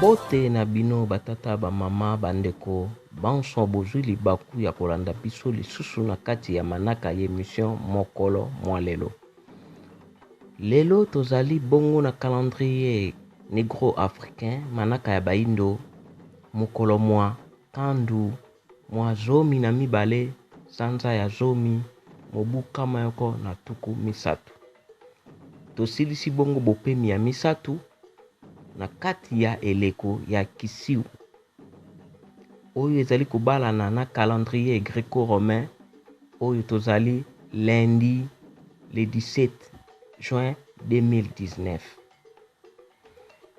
Bote na bino batata ba mama bandeko banso bozwi libaku ya kolanda biso lisusu na kati ya manaka ya émission mokolo mwa lelo. Lelo tozali bongo na calendrier negro africain manaka ya baindo mokolo mwa kandu mwa zomi na mibale sanza ya zomi mobu kama yoko na tuku misatu. Tosilisi bongo bopemi ya misatu na kati ya eleko ya kisiu oyo ezali kobalana na calendrier greco-romain oyo tozali lundi le 17 juin 2019.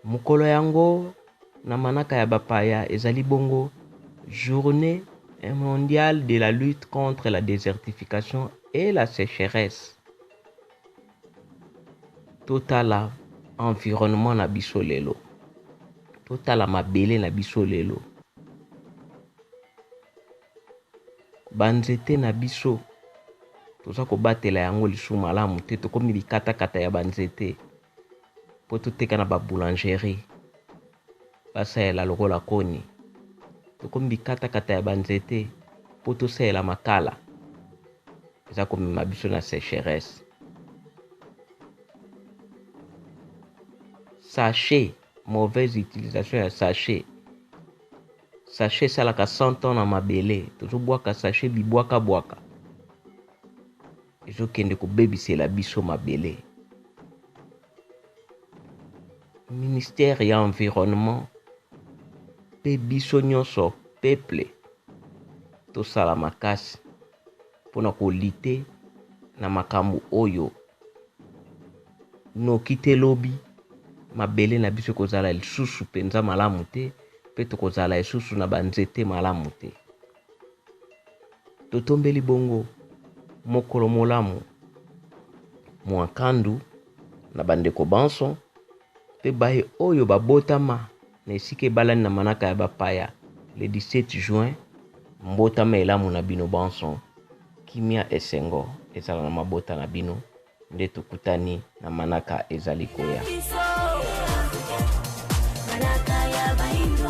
Mokolo yango na manaka ya bapaya ezali bongo journée mondiale de la lutte contre la désertification et la sécheresse. Totala environnement na biso lelo, totala mabele na biso lelo, banzete na biso toza kobatela yango lisu malamu te, tokomi bikatakata ya banzete po toteka na baboulangerie basaela lokola koni, tokomi bikatakata ya banzete po tosaela makala eza komema biso na sécheresse. Sachet, mauvaise utilisation ya sachet. Sachet salaka 100 ans na mabele, tozobwaka sachet bibwaka bwaka. Ezokende kobebisela biso mabele. Ministère ya environnement pe biso nyonso peuple tosala makasi mpona kolite na makambo oyo noki te lobi mabele na biso kozala lisusu penza malamu te pe tokozala lisusu na banzete malamu te. Totombeli bongo mokolo molamu mwakandu na bandeko banso pe baye oyo babotama na esika ebalani na manaka ya bapaya le 17 juin mbotama elamu na bino banso kimia esengo ezala na mabota na bino nde tokutani na manaka ezali koya. Manaka ya baindo,